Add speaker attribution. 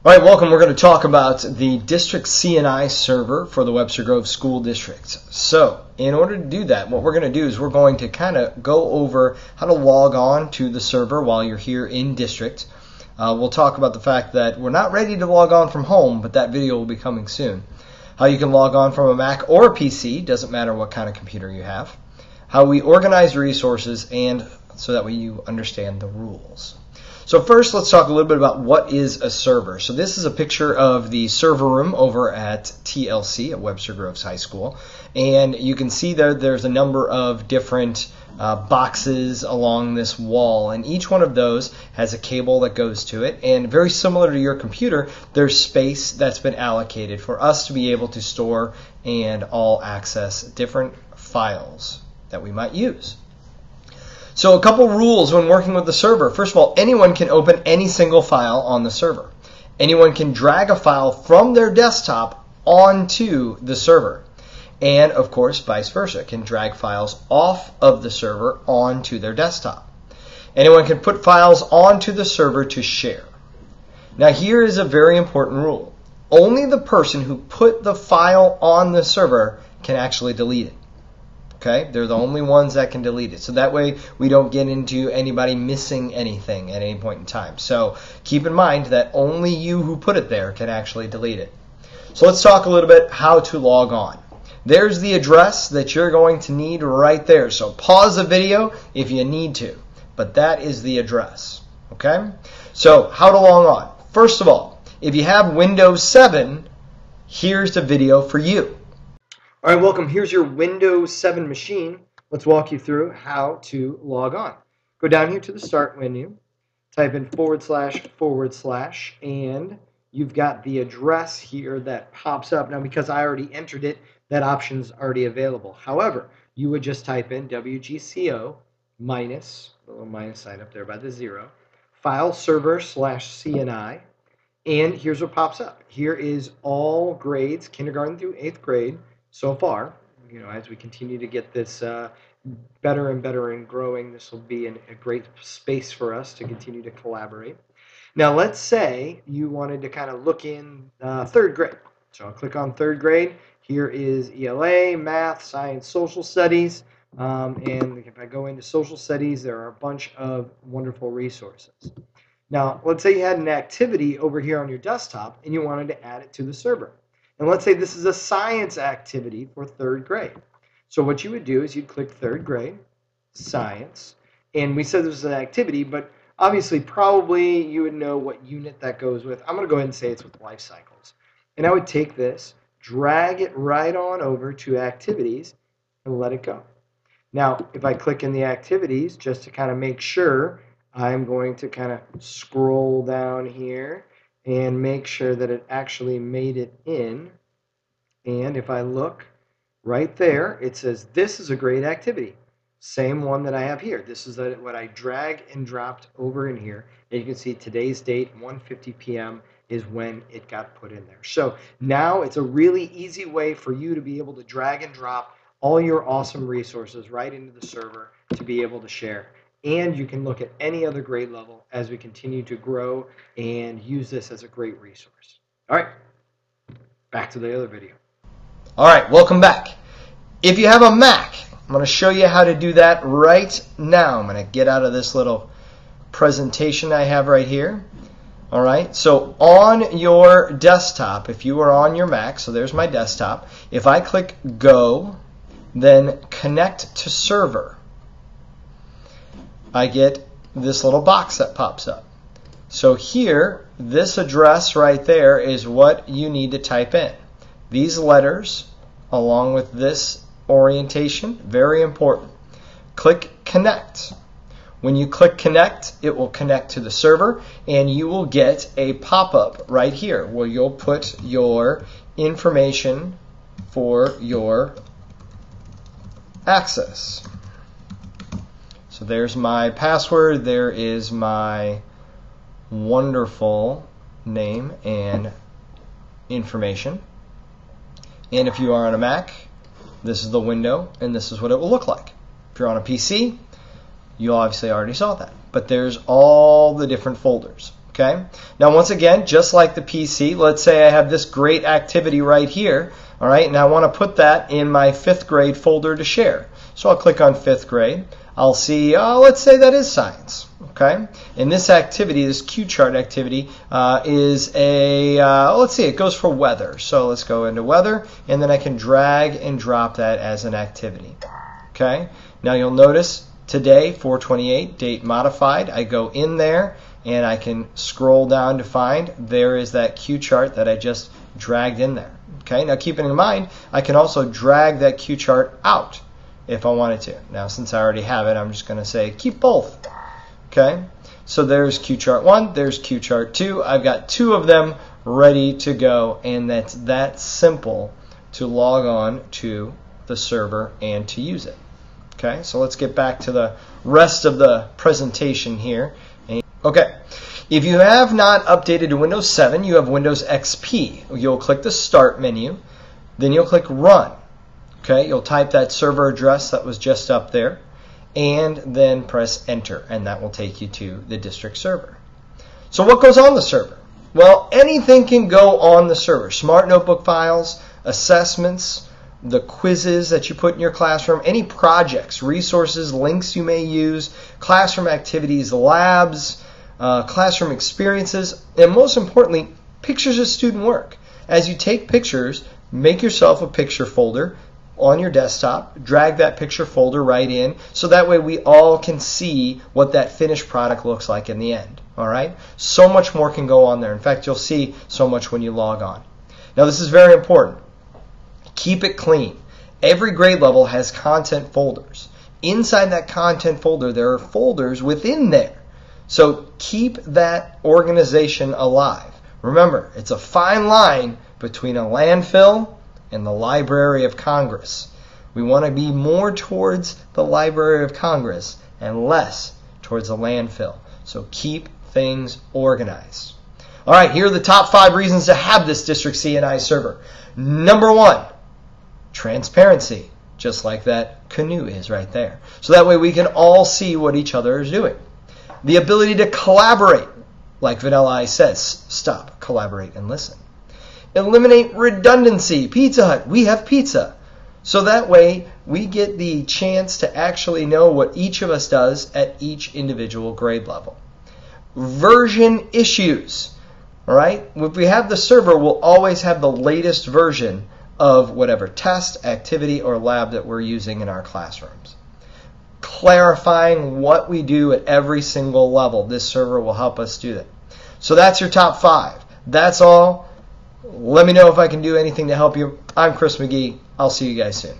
Speaker 1: All right, welcome. We're going to talk about the District CNI Server for the Webster Grove School District. So, in order to do that, what we're going to do is we're going to kind of go over how to log on to the server while you're here in District. We'll talk about the fact that we're not ready to log on from home, but that video will be coming soon. How you can log on from a Mac or a PC, doesn't matter what kind of computer you have. How we organize resources, and so that way you understand the rules. So first, let's talk a little bit about what is a server. So this is a picture of the server room over at TLC at Webster Groves High School. And you can see there's a number of different boxes along this wall. And each one of those has a cable that goes to it. And very similar to your computer, there's space that's been allocated for us to be able to store and all access different files that we might use. So a couple rules when working with the server. First of all, anyone can open any single file on the server. Anyone can drag a file from their desktop onto the server. And of course, vice versa, can drag files off of the server onto their desktop. Anyone can put files onto the server to share. Now here is a very important rule. Only the person who put the file on the server can actually delete it. Okay, they're the only ones that can delete it. So that way we don't get into anybody missing anything at any point in time. So keep in mind that only you who put it there can actually delete it. So let's talk a little bit how to log on. There's the address that you're going to need right there. So pause the video if you need to, but that is the address. Okay, so how to log on. First of all, if you have Windows 7, here's the video for you. All right, welcome. Here's your Windows 7 machine. Let's walk you through how to log on. Go down here to the Start menu, type in // and you've got the address here that pops up. Now, because I already entered it, that option's already available. However, you would just type in WGCO minus, a little minus sign up there by the 0, file server /CNI, and here's what pops up. Here is all grades, kindergarten through 8th grade, so far. You know, as we continue to get this better and better and growing, this will be a great space for us to continue to collaborate. Now, let's say you wanted to kind of look in 3rd grade. So I'll click on 3rd grade. Here is ELA, math, science, social studies. And if I go into social studies, there are a bunch of wonderful resources. Now, let's say you had an activity over here on your desktop and you wanted to add it to the server. And let's say this is a science activity for 3rd grade. So what you would do is you'd click 3rd grade, science, and we said this was an activity, but obviously probably you would know what unit that goes with. I'm going to go ahead and say it's with life cycles. And I would take this, drag it right on over to activities, and let it go. Now, if I click in the activities, just to kind of make sure, I'm going to kind of scroll down here and make sure that it actually made it in. And if I look right there, it says this is a great activity. Same one that I have here. This is what I drag and dropped over in here. And you can see today's date, 1:50 p.m. is when it got put in there. So now it's a really easy way for you to be able to drag and drop all your awesome resources right into the server to be able to share. And you can look at any other grade level as we continue to grow and use this as a great resource. All right, back to the other video. All right, welcome back. If you have a Mac, I'm going to show you how to do that right now. I'm going to get out of this little presentation I have right here. All right, so on your desktop, if you are on your Mac, so there's my desktop. If I click Go, then Connect to Server, I get this little box that pops up. So here, this address right there is what you need to type in. These letters, along with this orientation, very important. Click Connect. When you click Connect, it will connect to the server, and you will get a pop-up right here where you'll put your information for your access. So there's my password, there is my wonderful name and information. And if you are on a Mac, this is the window and this is what it will look like. If you're on a PC, you obviously already saw that. But there's all the different folders.
Speaker 2: Okay. Now, once again, just like the PC, let's say I have this great activity right here. All right, and I want to put that in my 5th grade folder to share. So I'll click on 5th grade. I'll see, let's say that is science. Okay. And this activity, this cue chart activity, is let's see, it goes for weather. So let's go into weather, and then I can drag and drop that as an activity. Okay. Now you'll notice today, 4/28, date modified. I go in there, and I can scroll down to find there is that cue chart that I just dragged in there. Okay. Now keeping in mind, I can also drag that cue chart out if I wanted to. Now, since I already have it, I'm just going to say keep both. Okay, so there's cue chart 1, there's cue chart 2. I've got 2 of them ready to go, and that's that simple to log on to the server and to use it. Okay, so let's get back to the rest of the presentation here. Okay, if you have not updated to Windows 7, you have Windows XP. You'll click the Start menu, then you'll click Run. Okay, you'll type that server address that was just up there, and then press Enter, and that will take you to the district server. So what goes on the server? Well, anything can go on the server. Smart notebook files, assessments, the quizzes that you put in your classroom, any projects, resources, links you may use, classroom activities, labs, classroom experiences, and most importantly, pictures of student work. As you take pictures, make yourself a picture folder on your desktop, drag that picture folder right in, so that way we all can see what that finished product looks like in the end. All right? So much more can go on there. In fact, you'll see so much when you log on. Now, this is very important. Keep it clean. Every grade level has content folders. Inside that content folder, there are folders within there. So keep that organization alive. Remember, it's a fine line between a landfill and the Library of Congress. We want to be more towards the Library of Congress and less towards the landfill. So keep things organized. All right, here are the top 5 reasons to have this District CNI server. Number 1, transparency, just like that canoe is right there. So that way we can all see what each other is doing. The ability to collaborate, like Vanilla Ice says, stop, collaborate, and listen. Eliminate redundancy. Pizza Hut, we have pizza. So that way we get the chance to actually know what each of us does at each individual grade level. Version issues. All right? If we have the server, we'll always have the latest version of whatever test, activity, or lab that we're using in our classrooms. Clarifying what we do at every single level. This server will help us do that. So that's your top 5. That's all. Let me know if I can do anything to help you. I'm Chris McGee. I'll see you guys soon.